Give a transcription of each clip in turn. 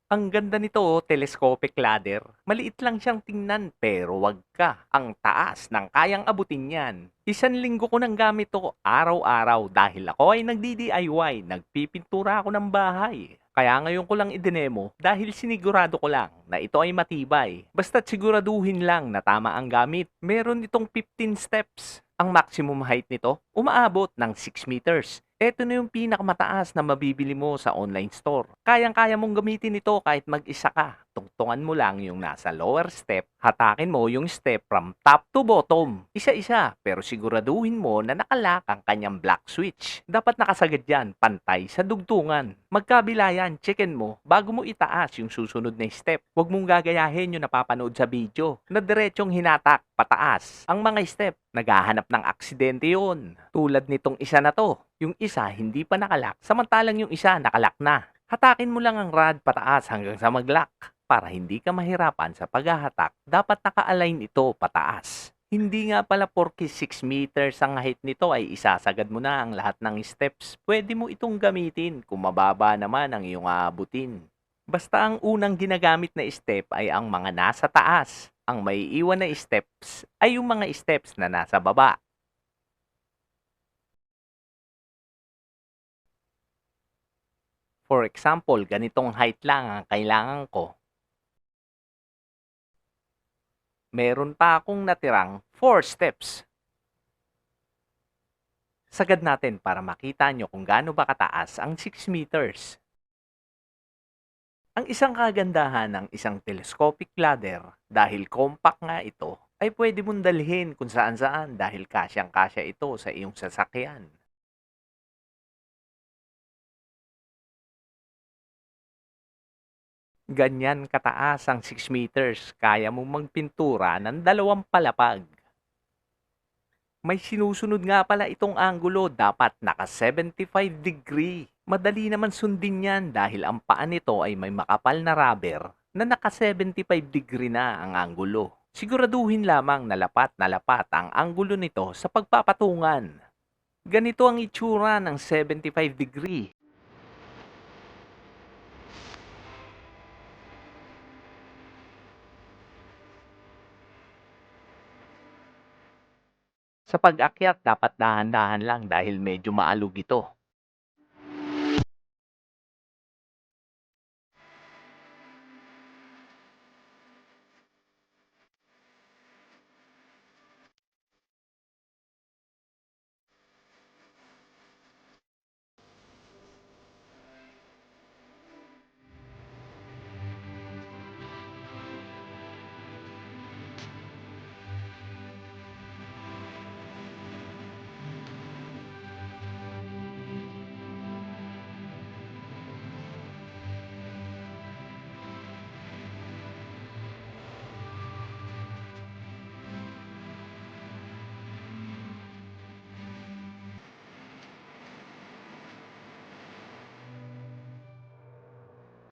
Ang ganda nito, oh, telescopic ladder. Maliit lang siyang tingnan pero wag ka. Ang taas ng kayang abutin yan. Isang linggo ko nang gamit to araw-araw dahil ako ay nagdi-DIY, nagpipintura ako ng bahay. Kaya ngayon ko lang idinemo dahil sinigurado ko lang na ito ay matibay. Basta't siguraduhin lang na tama ang gamit. Meron itong 15 steps. Ang maximum height nito, umaabot ng 6 meters. Eto na yung pinakamataas na mabibili mo sa online store. Kayang-kaya mong gamitin ito kahit mag-isa ka. Tungtungan mo lang yung nasa lower step, hatakin mo yung step from top to bottom. Isa-isa, pero siguraduhin mo na nakalock ang kanyang black switch. Dapat nakasagad yan, pantay sa dugtungan. Magkabila yan, checkin mo bago mo itaas yung susunod na step. Huwag mong gagayahin yung napapanood sa video na diretsong hinatak pataas. Ang mga step, naghahanap ng aksidente yun. Tulad nitong isa na to. Yung isa hindi pa nakalak, samantalang yung isa nakalak na. Hatakin mo lang ang rod pataas hanggang sa mag-lock. Para hindi ka mahirapan sa paghahatak, dapat naka-align ito pataas. Hindi nga pala porke 6 meters ang height nito ay isasagad mo na ang lahat ng steps. Pwede mo itong gamitin kung mababa naman ang iyong aabutin. Basta ang unang ginagamit na step ay ang mga nasa taas. Ang may iwan na steps ay yung mga steps na nasa baba. For example, ganitong height lang ang kailangan ko. Meron pa akong natirang 4 steps. Sagad natin para makita nyo kung gaano ba kataas ang 6 meters. Ang isang kagandahan ng isang telescopic ladder, dahil compact nga ito, ay pwede mong dalhin kung saan-saan dahil kasyang-kasya ito sa iyong sasakyan. Ganyan kataas ang 6 meters, kaya mong magpintura ng dalawang palapag. May sinusunod nga pala itong anggulo, dapat naka 75 degree. Madali naman sundin yan dahil ang paa nito ay may makapal na rubber na naka 75 degree na ang anggulo. Siguraduhin lamang na lapat ang anggulo nito sa pagpapatungan. Ganito ang itsura ng 75 degree. Sa pag-akyat, dapat dahan-dahan lang dahil medyo maalog ito.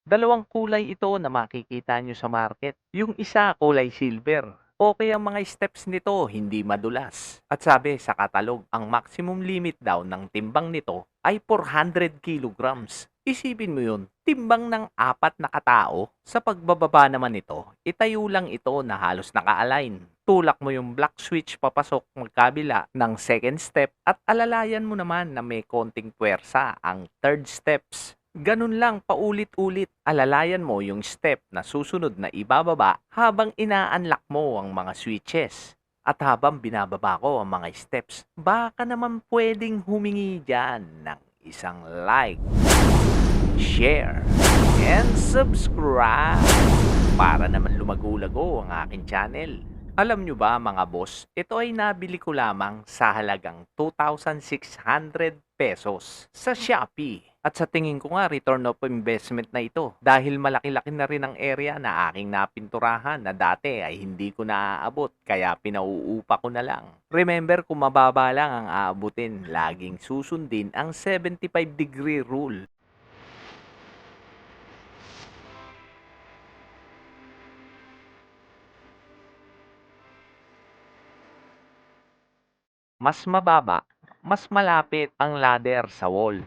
Dalawang kulay ito na makikita nyo sa market. Yung isa kulay silver. Okay ang mga steps nito, hindi madulas. At sabi sa katalog, ang maximum limit daw ng timbang nito ay 400 kilograms. Isipin mo yun, timbang ng apat na katao. Sa pagbababa naman nito, itayo lang ito na halos naka-align. Tulak mo yung black switch papasok magkabila ng second step at alalayan mo naman na may konting puwersa ang third steps. Ganun lang paulit-ulit, alalayan mo yung step na susunod na ibababa habang ina-unlock mo ang mga switches. At habang binababa ko ang mga steps, baka naman pwedeng humingi dyan ng isang like, share, and subscribe para naman lumago-lago ang aking channel. Alam nyo ba mga boss, ito ay nabili ko lamang sa halagang 2,600 pesos sa Shopee. At sa tingin ko nga, return of investment na ito. Dahil malaki-laki na rin ang area na aking napinturahan na dati ay hindi ko naaabot, kaya pinauupa ko na lang. Remember, kung mababa lang ang aabutin, laging susundin ang 75 degree rule. Mas mababa, mas malapit ang ladder sa wall.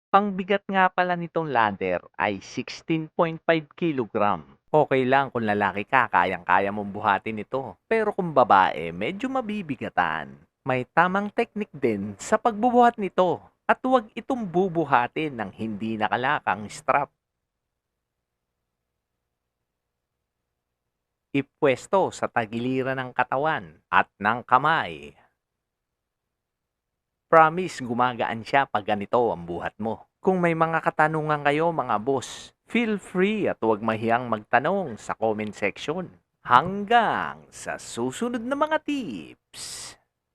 Pangbigat nga pala nitong ladder ay 16.5 kilogram. Okay lang kung lalaki ka, kayang-kaya mong buhatin ito. Pero kung babae, medyo mabibigatan. May tamang teknik din sa pagbubuhat nito at huwag itong bubuhatin ng hindi nakalakang strap. Ipwesto sa tagiliran ng katawan at ng kamay. Promise, gumagaan siya pag ganito ang buhat mo. Kung may mga katanungan kayo mga boss, feel free at huwag mahiyang magtanong sa comment section. Hanggang sa susunod na mga tips!